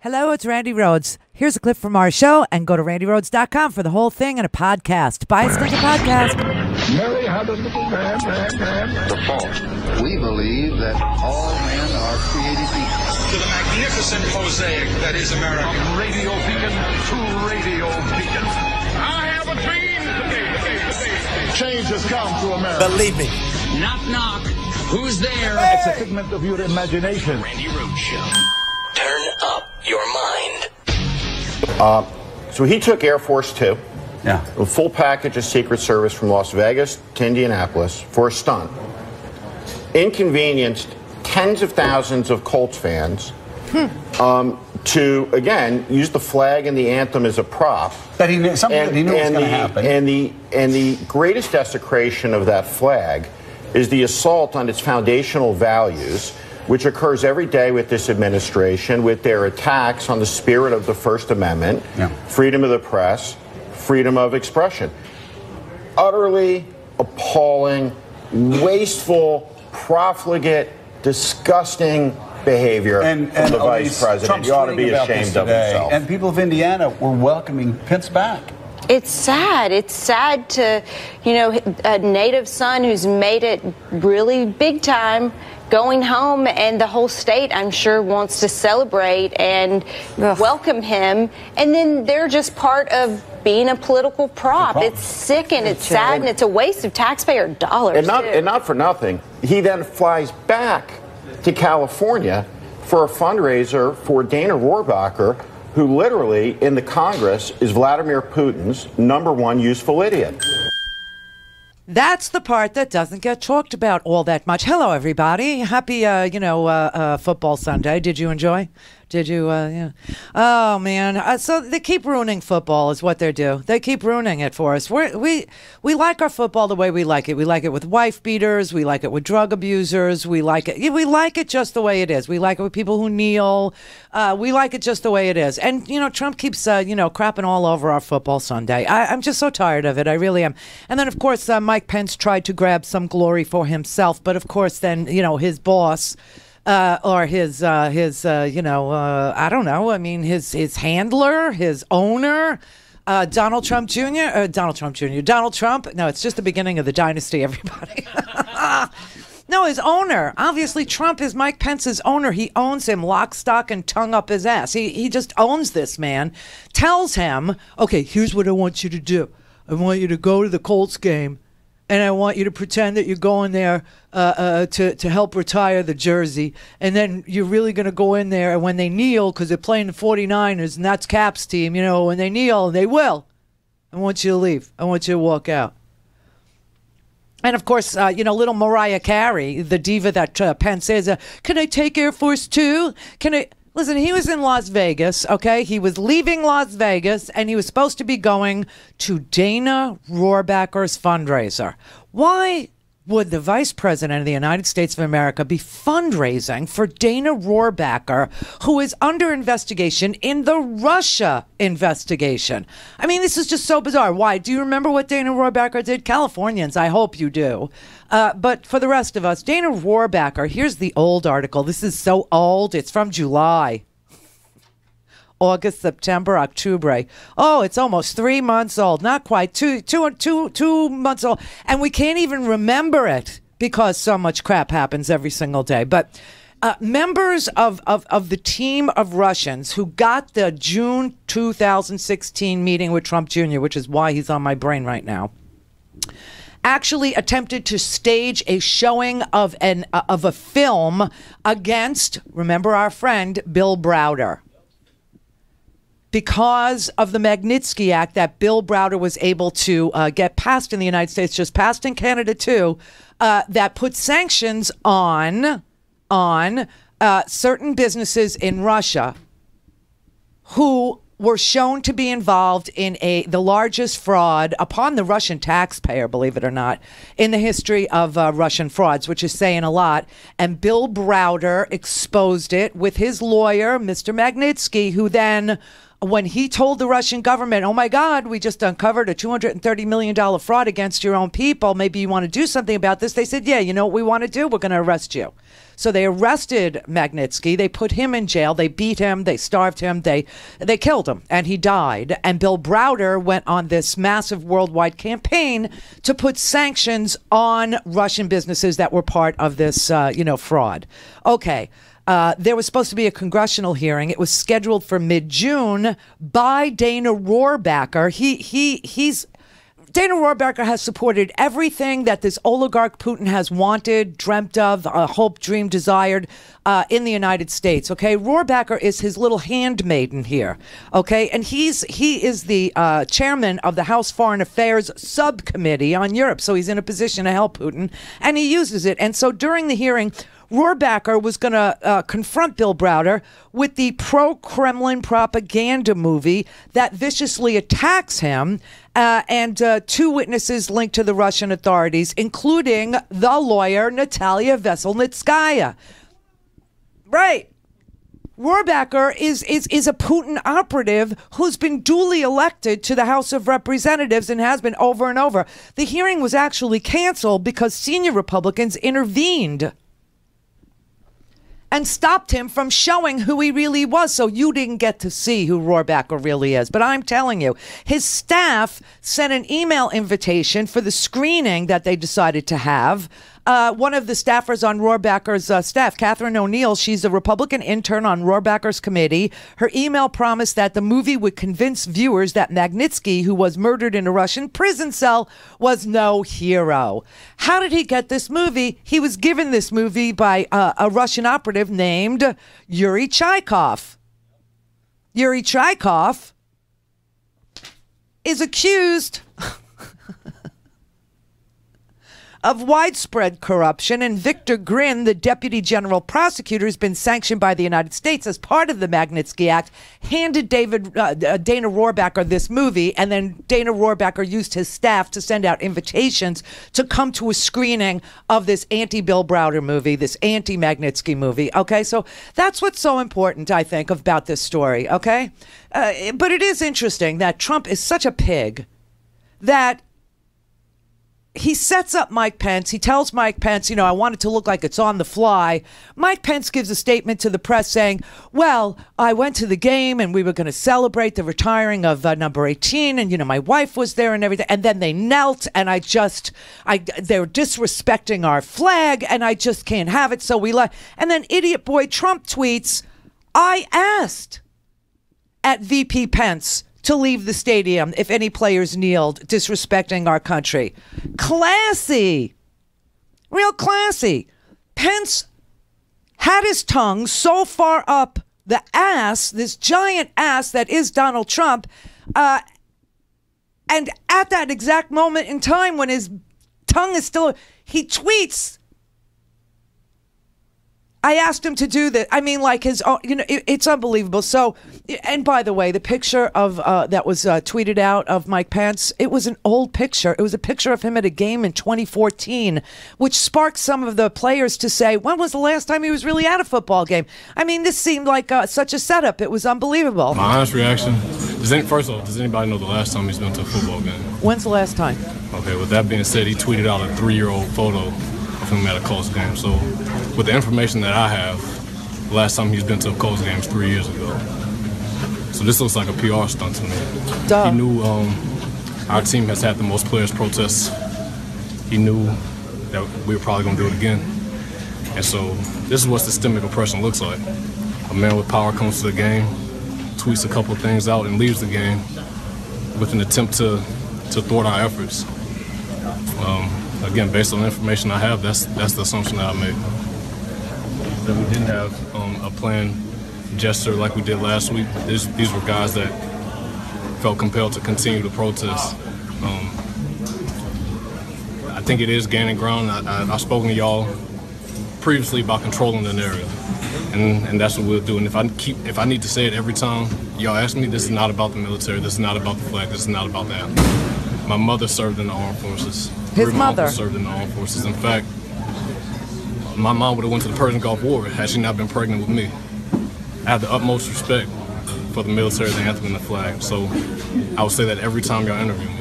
Hello, it's Randi Rhodes. Here's a clip from our show, and go to randirhodes.com for the whole thing and a podcast. Buy a stinking podcast. Mary had a little man. The fault. We believe that all men are created equal. To the magnificent mosaic that is America. From radio beacon to radio beacon. I have a dream today. Change has come to America. Believe me. Knock, knock. Who's there? It's a figment of your imagination. Randi Rhodes Show. Turn up your mind. So he took Air Force Two, Yeah. a full package of Secret Service from Las Vegas to Indianapolis for a stunt. Inconvenienced tens of thousands of Colts fans to, again, use the flag and the anthem as a prop. That he knew, something that he knew was going to happen. And the greatest desecration of that flag is the assault on its foundational values, which occurs every day with this administration, with their attacks on the spirit of the First Amendment, freedom of the press, freedom of expression. Utterly appalling, wasteful, profligate, disgusting behavior from the vice president. Trump's You ought to be tweeting about this ashamed of today. himself. And people of Indiana were welcoming Pence back. It's sad. It's sad to, a native son who's made it really big time going home, and the whole state, I'm sure, wants to celebrate and welcome him. And then they're just part of being a political prop. It's sick and it's sad and it's a waste of taxpayer dollars. And not for nothing, he then flies back to California for a fundraiser for Dana Rohrabacher, who literally in the Congress is Vladimir Putin's #1 useful idiot. That's the part that doesn't get talked about all that much. Hello, everybody. Happy, football Sunday. Did you enjoy? Did you? Yeah. Oh man. So they keep ruining football, is what they do. They keep ruining it for us. We like our football the way we like it. We like it with wife beaters. We like it with drug abusers. We like it. We like it just the way it is. We like it with people who kneel. We like it just the way it is. And Trump keeps crapping all over our football Sunday. I'm just so tired of it. I really am. And then of course Mike Pence tried to grab some glory for himself, but of course then his boss. Or his I don't know. I mean, his handler, his owner, Donald Trump Jr. Donald Trump. No, it's just the beginning of the dynasty, everybody. No, his owner. Obviously, Trump is Mike Pence's owner. He owns him lock, stock, and tongue up his ass. He just owns this man. Tells him, okay, here's what I want you to do. I want you to go to the Colts game. And I want you to pretend that you're going there to help retire the jersey. And then you're really going to go in there, and when they kneel, because they're playing the 49ers, and that's Cap's team, when they kneel, they will. I want you to leave. I want you to walk out. And, of course, little Mariah Carey, the diva that Pence is, can I take Air Force Two? Can I... Listen, he was in Las Vegas, okay? He was leaving Las Vegas, and he was supposed to be going to Dana Rohrabacher's fundraiser. Why would the Vice President of the United States of America be fundraising for Dana Rohrabacher, who is under investigation in the Russia investigation? I mean, this is just so bizarre. Why? Do you remember what Dana Rohrabacher did? Californians, I hope you do. But for the rest of us, Dana Rohrabacher, here's the old article. This is so old. It's from July. August, September, October. Oh, it's almost 3 months old. Not quite. Two months old. And we can't even remember it because so much crap happens every single day. But members of the team of Russians who got the June 2016 meeting with Trump Jr., which is why he's on my brain right now, actually attempted to stage a showing of a film against, remember our friend, Bill Browder. Because of the Magnitsky Act that Bill Browder was able to get passed in the United States, just passed in Canada too, that put sanctions on certain businesses in Russia who were shown to be involved in the largest fraud upon the Russian taxpayer, believe it or not, in the history of Russian frauds, which is saying a lot. And Bill Browder exposed it with his lawyer, Mr. Magnitsky, who then when he told the Russian government, oh my God, we just uncovered a $230 million fraud against your own people. Maybe you want to do something about this. They said, yeah, you know what we want to do? We're going to arrest you. So they arrested Magnitsky. They put him in jail. They beat him. They starved him. They killed him, and he died. And Bill Browder went on this massive worldwide campaign to put sanctions on Russian businesses that were part of this, fraud. Okay. There was supposed to be a congressional hearing. It was scheduled for mid-June by Dana Rohrabacher. Dana Rohrabacher has supported everything that this oligarch Putin has wanted, dreamt of, hoped, dreamed, desired in the United States. Okay, Rohrabacher is his little handmaiden here. Okay, and he is the chairman of the House Foreign Affairs Subcommittee on Europe. So he's in a position to help Putin, and he uses it. And so during the hearing, Rohrabacher was going to confront Bill Browder with the pro-Kremlin propaganda movie that viciously attacks him, and two witnesses linked to the Russian authorities, including the lawyer Natalia Veselnitskaya. Right. Rohrabacher is a Putin operative who's been duly elected to the House of Representatives and has been over and over. The hearing was actually canceled because senior Republicans intervened and stopped him from showing who he really was. So you didn't get to see who Rohrabacher really is. But I'm telling you, his staff sent an email invitation for the screening that they decided to have. One of the staffers on Rohrabacher's staff, Catherine O'Neill, she's a Republican intern on Rohrabacher's committee. Her email promised that the movie would convince viewers that Magnitsky, who was murdered in a Russian prison cell, was no hero. How did he get this movie? He was given this movie by a Russian operative named Yuri Chaikov. Yuri Chaikov is accused of widespread corruption, and Victor Grin, the deputy general prosecutor, has been sanctioned by the United States as part of the Magnitsky Act, handed Dana Rohrabacher this movie, and then Dana Rohrabacher used his staff to send out invitations to come to a screening of this anti-Bill Browder movie, this anti-Magnitsky movie. Okay, so that's what's so important, I think, about this story, okay? But it is interesting that Trump is such a pig that he sets up Mike Pence. He tells Mike Pence, I want it to look like it's on the fly. Mike Pence gives a statement to the press saying, well, I went to the game and we were going to celebrate the retiring of number 18. And, my wife was there and everything. And then they knelt and they're disrespecting our flag and I just can't have it. So we left. And then idiot boy Trump tweets, I asked at VP Pence to leave the stadium if any players kneeled, disrespecting our country. Classy. Real classy. Pence had his tongue so far up the ass, this giant ass that is Donald Trump, and at that exact moment in time when his tongue is still, he tweets, I asked him to do that. I mean, like his own, it's unbelievable. So, and by the way, the picture of that was tweeted out of Mike Pence, it was an old picture. It was a picture of him at a game in 2014, which sparked some of the players to say, when was the last time he was really at a football game? I mean, this seemed like such a setup. It was unbelievable. My honest reaction, first of all, does anybody know the last time he's been to a football game? When's the last time? Okay, with that being said, he tweeted out a 3-year-old photo of him at a Colts game. So with the information that I have, the last time he's been to a Colts game was 3 years ago. So this looks like a PR stunt to me. Duh. He knew our team has had the most players protests. He knew that we were probably going to do it again. And so this is what systemic oppression looks like. A man with power comes to the game, tweets a couple of things out, and leaves the game with an attempt to thwart our efforts. Again, based on the information I have, that's the assumption that I made. That we didn't have a planned gesture like we did last week. These were guys that felt compelled to continue to protest. I think it is gaining ground. I've spoken to y'all previously about controlling the narrative, and that's what we'll do. And if I need to say it every time y'all ask me, this is not about the military. This is not about the flag. This is not about that. My mother served in the armed forces. His mother served in the armed forces. In fact, my mom would have went to the Persian Gulf War had she not been pregnant with me. I have the utmost respect for the military, the anthem, and the flag. So I would say that every time y'all interview me.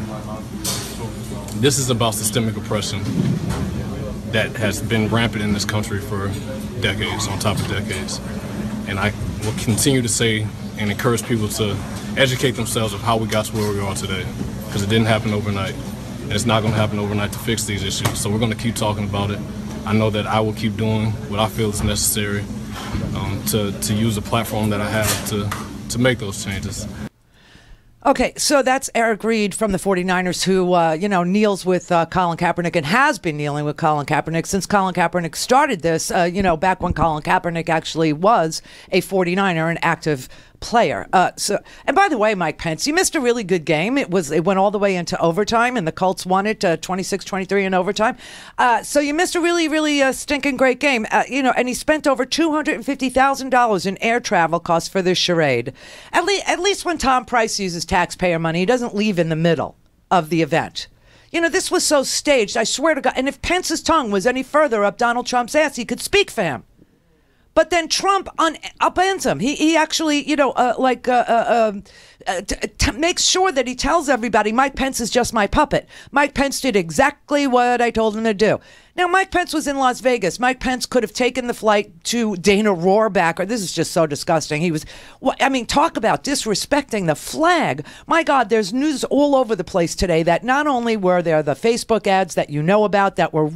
This is about systemic oppression that has been rampant in this country for decades, on top of decades. And I will continue to say and encourage people to educate themselves of how we got to where we are today, because it didn't happen overnight, and it's not going to happen overnight to fix these issues. So we're going to keep talking about it. I know that I will keep doing what I feel is necessary to use the platform that I have to make those changes. Okay, so that's Eric Reed from the 49ers who, kneels with Colin Kaepernick and has been kneeling with Colin Kaepernick since Colin Kaepernick started this, back when Colin Kaepernick actually was a 49er, an active player. And by the way, Mike Pence, you missed a really good game. It went all the way into overtime, and the Colts won it 26-23 in overtime. So you missed a really, really stinking great game. And he spent over $250,000 in air travel costs for this charade. At least when Tom Price uses taxpayer money, he doesn't leave in the middle of the event. This was so staged, I swear to God. And if Pence's tongue was any further up Donald Trump's ass, he could speak for him. But then Trump upends him. He actually, makes sure that he tells everybody Mike Pence is just my puppet. Mike Pence did exactly what I told him to do. Now, Mike Pence was in Las Vegas. Mike Pence could have taken the flight to Dana Rohrabacher. This is just so disgusting. Talk about disrespecting the flag. My God, there's news all over the place today that not only were there the Facebook ads that you know about that were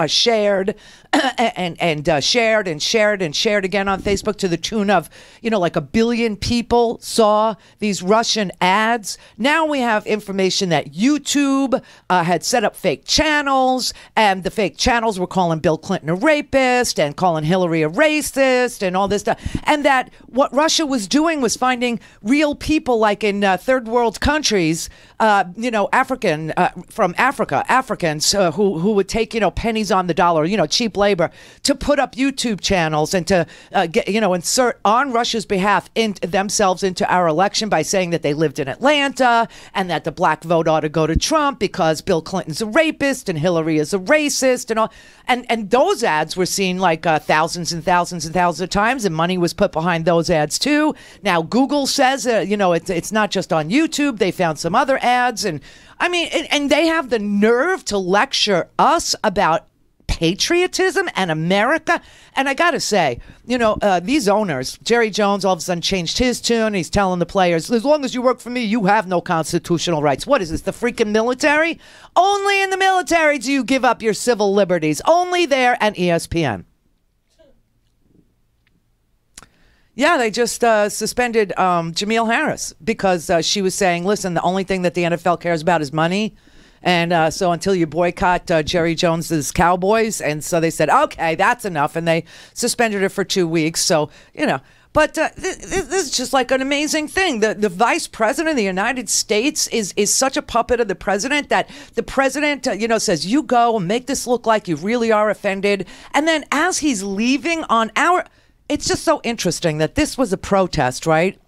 shared and shared again on Facebook to the tune of, like 1 billion people saw these Russian ads. Now we have information that YouTube had set up fake channels, and the fake channels were calling Bill Clinton a rapist and calling Hillary a racist and all this stuff. And that what Russia was doing was finding real people, like in third world countries, Africans who would take, pennies on the dollar, cheap labor, to put up YouTube channels and to insert on Russia's behalf themselves into our election by saying that they lived in Atlanta and that the black vote ought to go to Trump because Bill Clinton's a rapist and Hillary is a racist and all. And those ads were seen like thousands and thousands and thousands of times, and money was put behind those ads too. Now Google says, it's not just on YouTube. They found some other ads, and they have the nerve to lecture us about patriotism and America. And I gotta say, these owners, Jerry Jones all of a sudden changed his tune. He's telling the players, as long as you work for me, you have no constitutional rights. What is this, the freaking military? Only in the military do you give up your civil liberties. Only there and ESPN. Yeah, they just suspended Jameel Harris because she was saying, listen, the only thing that the NFL cares about is money. And so until you boycott Jerry Jones's Cowboys. And so they said, okay, that's enough. And they suspended her for 2 weeks. So, but this is just like an amazing thing. The vice president of the United States is such a puppet of the president that the president, says, you go and make this look like you really are offended. And then as he's leaving it's just so interesting that this was a protest, right?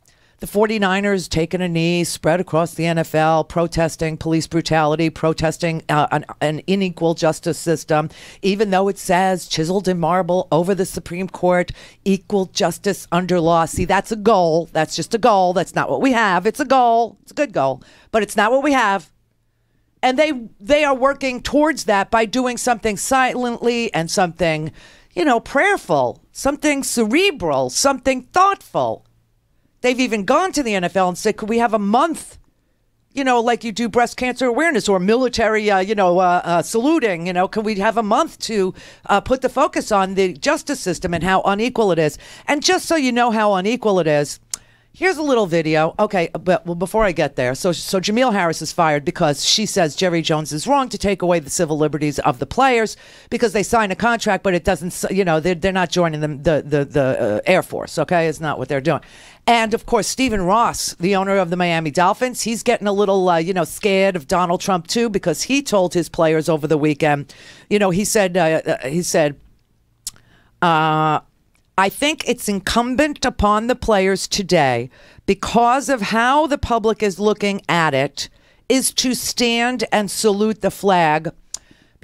The 49ers taking a knee, spread across the NFL, protesting police brutality, protesting an unequal justice system, even though it says chiseled in marble over the Supreme Court, equal justice under law. See, that's a goal. That's just a goal. That's not what we have. It's a goal. It's a good goal, but it's not what we have. And they are working towards that by doing something silently and something, prayerful, something cerebral, something thoughtful. They've even gone to the NFL and said, could we have a month, like you do breast cancer awareness or military, saluting, could we have a month to put the focus on the justice system and how unequal it is? And just so you know how unequal it is, here's a little video. Okay, but before I get there, so Jameel Harris is fired because she says Jerry Jones is wrong to take away the civil liberties of the players because they sign a contract, but it doesn't, they're not joining the Air Force, okay? It's not what they're doing. And, of course, Stephen Ross, the owner of the Miami Dolphins, he's getting a little, scared of Donald Trump, too, because he told his players over the weekend, he said, I think it's incumbent upon the players today, because of how the public is looking at it, is to stand and salute the flag,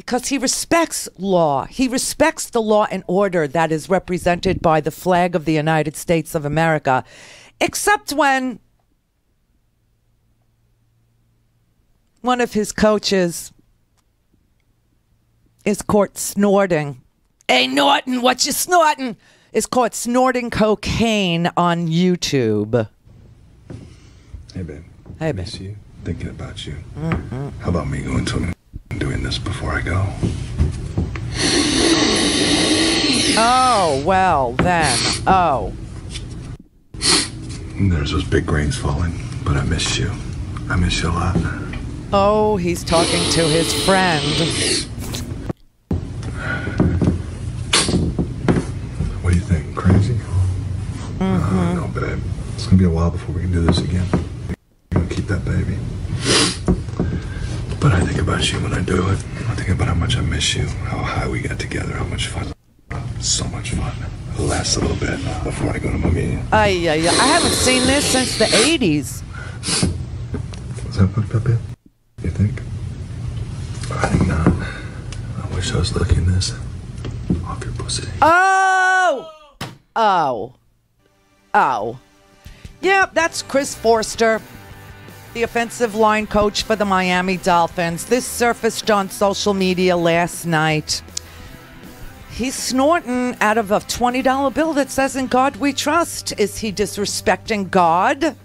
because he respects law. He respects the law and order that is represented by the flag of the United States of America, except when one of his coaches is caught snorting. Hey, Norton, what you snorting? Is caught snorting cocaine on YouTube. Hey, babe. Hey, babe. Miss you. Thinking about you. How about me going to him and doing this before I go? Oh, well, then. Oh. There's those big grains falling, but I miss you. I miss you a lot. Oh, he's talking to his friend. What do you think? Crazy? No, babe. It's going to be a while before we can do this again. You're going to keep that baby. But I think about you when I do it. I think about how much I miss you, how high we got together, how much fun. So much fun. It'll last a little bit before I go to my meeting. I haven't seen this since the 80s. Was that fucked up, babe? You think? I think not. I wish I was licking this off your pussy. Oh! Yep, that's Chris Forster, the offensive line coach for the Miami Dolphins. This surfaced on social media last night. He's snorting out of a $20 bill that says, "In God We Trust." Is he disrespecting God?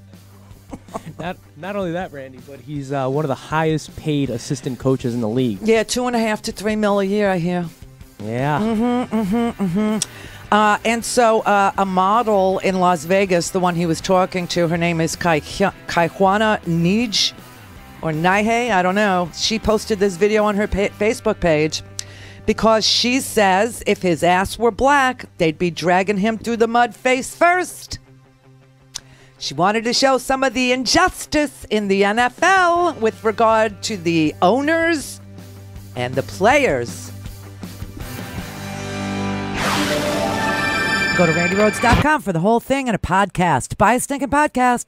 Not only that, Randy, but he's one of the highest paid assistant coaches in the league. Yeah, $2.5 to $3 million a year, I hear. Yeah. And so a model in Las Vegas, the one he was talking to, her name is Kaijuana Nij, or Naihe, I don't know. She posted this video on her Facebook page because she says if his ass were black, they'd be dragging him through the mud face first. She wanted to show some of the injustice in the NFL with regard to the owners and the players. Go to RandyRhodes.com for the whole thing and a podcast. Buy a stinking podcast.